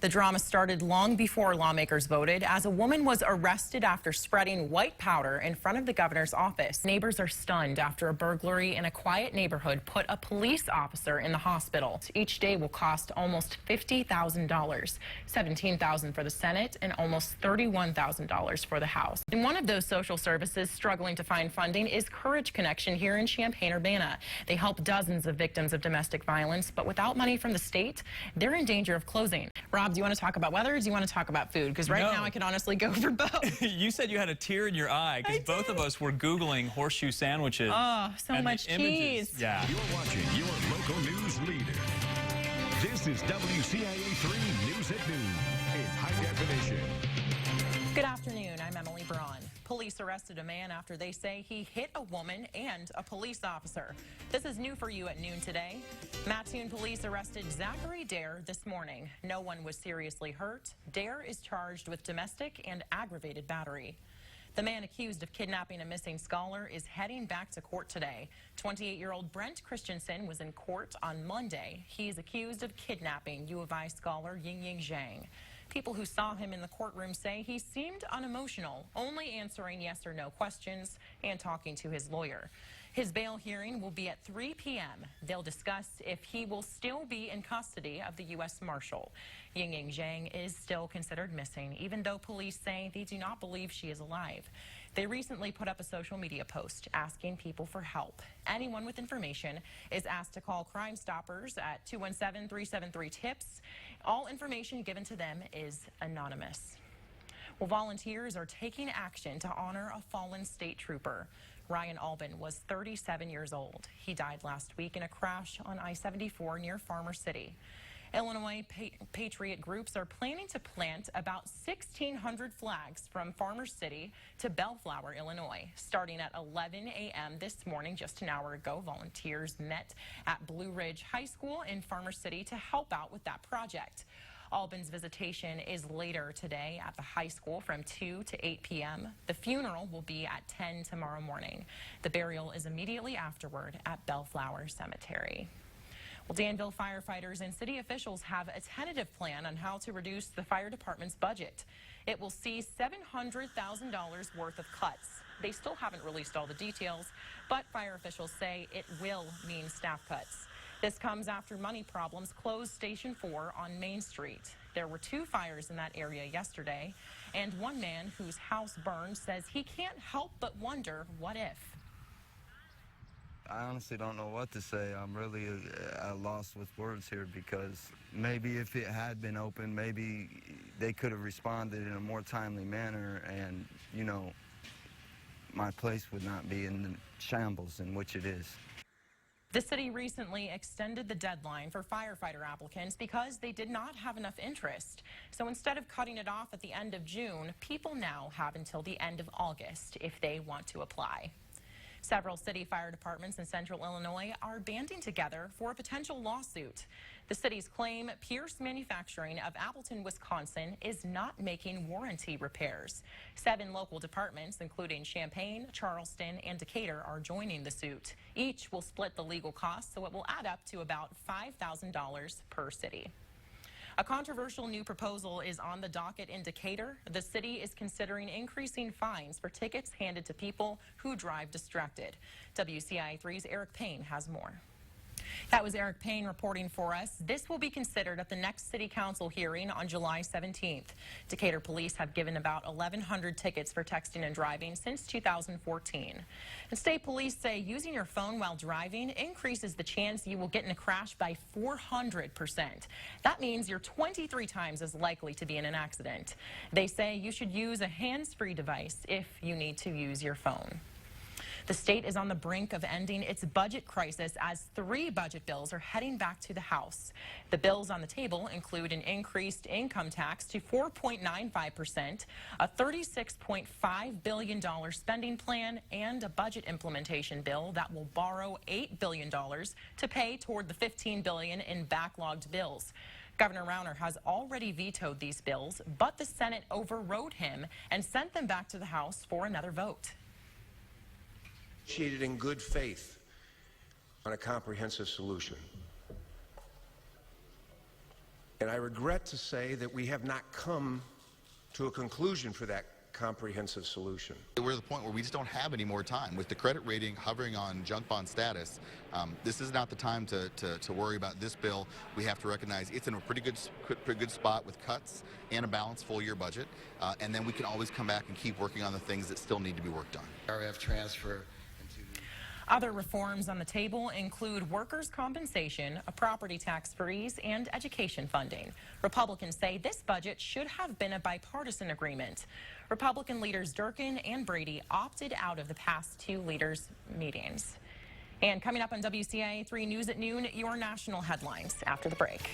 The drama started long before lawmakers voted as a woman was arrested after spreading white powder in front of the governor's office. Neighbors are stunned after a burglary in a quiet neighborhood put a police officer in the hospital. Each day will cost almost $50,000, $17,000 for the Senate and almost $31,000 for the House. And one of those social services struggling to find funding is Courage Connection here in Champaign-Urbana. They help dozens of victims of domestic violence, but without money from the state, they're in danger of closing. Rob, do you want to talk about weather or do you want to talk about food? Because right now I could honestly go for both. You said you had a tear in your eye because both of us were Googling horseshoe sandwiches. Oh, so much cheese. Yeah. You're watching your local news leader. This is WCIA 3 News at Noon in high definition. Good afternoon. I'm Emily Braun. Police arrested a man after they say he hit a woman and a police officer. This is new for you at noon today. Mattoon police arrested Zachary Dare this morning. No one was seriously hurt. Dare is charged with domestic and aggravated battery. The man accused of kidnapping a missing scholar is heading back to court today. 28-year-old Brent Christensen was in court on Monday. He is accused of kidnapping U of I scholar Yingying Zhang. People who saw him in the courtroom say he seemed unemotional, only answering yes or no questions and talking to his lawyer. His bail hearing will be at 3 p.m. They'll discuss if he will still be in custody of the U.S. Marshal. Yingying Zhang is still considered missing, even though police say they do not believe she is alive. They recently put up a social media post asking people for help. Anyone with information is asked to call Crime Stoppers at 217-373-TIPS. All information given to them is anonymous. Well, volunteers are taking action to honor a fallen state trooper. Ryan Albin was 37 years old. He died last week in a crash on I-74 near Farmer City. Illinois patriot groups are planning to plant about 1,600 flags from Farmer City to Bellflower, Illinois. Starting at 11 a.m. this morning, just an hour ago, volunteers met at Blue Ridge High School in Farmer City to help out with that project. Albin's visitation is later today at the high school from 2 to 8 p.m. The funeral will be at 10 tomorrow morning. The burial is immediately afterward at Bellflower Cemetery. Well, Danville firefighters and city officials have a tentative plan on how to reduce the fire department's budget. It will see $700,000 worth of cuts. They still haven't released all the details, but fire officials say it will mean staff cuts. This comes after money problems closed Station 4 on Main Street. There were 2 fires in that area yesterday, and one man whose house burned says he can't help but wonder what if. I honestly don't know what to say. I'm really at a loss with words here because maybe if it had been open, maybe they could have responded in a more timely manner and, you know, my place would not be in the shambles in which it is. The city recently extended the deadline for firefighter applicants because they did not have enough interest. So instead of cutting it off at the end of June, people now have until the end of August if they want to apply. Several city fire departments in central Illinois are banding together for a potential lawsuit. The cities claim Pierce Manufacturing of Appleton, Wisconsin is not making warranty repairs. 7 local departments, including Champaign, Charleston, and Decatur, are joining the suit. Each will split the legal costs, so it will add up to about $5,000 per city. A controversial new proposal is on the docket in Decatur. The city is considering increasing fines for tickets handed to people who drive distracted. WCIA3's Eric Payne has more. That was Eric Payne reporting for us. This will be considered at the next City Council hearing on July 17th. Decatur police have given about 1,100 tickets for texting and driving since 2014. And state police say using your phone while driving increases the chance you will get in a crash by 400%. That means you're 23 times as likely to be in an accident. They say you should use a hands-free device if you need to use your phone. The state is on the brink of ending its budget crisis as 3 budget bills are heading back to the House. The bills on the table include an increased income tax to 4.95%, a $36.5 billion spending plan, and a budget implementation bill that will borrow $8 billion to pay toward the $15 billion in backlogged bills. Governor Rauner has already vetoed these bills, but the Senate overrode him and sent them back to the House for another vote. Negotiated in good faith on a comprehensive solution. And I regret to say that we have not come to a conclusion for that comprehensive solution. We're at the point where we just don't have any more time. With the credit rating hovering on junk bond status, this is not the time to worry about this bill. We have to recognize it's in a pretty good spot with cuts and a balanced full-year budget, and then we can always come back and keep working on the things that still need to be worked on. RF transfer. Other reforms on the table include workers' compensation, a property tax freeze, and education funding. Republicans say this budget should have been a bipartisan agreement. Republican leaders Durkin and Brady opted out of the past two leaders' meetings. And coming up on WCIA 3 News at Noon, your national headlines after the break.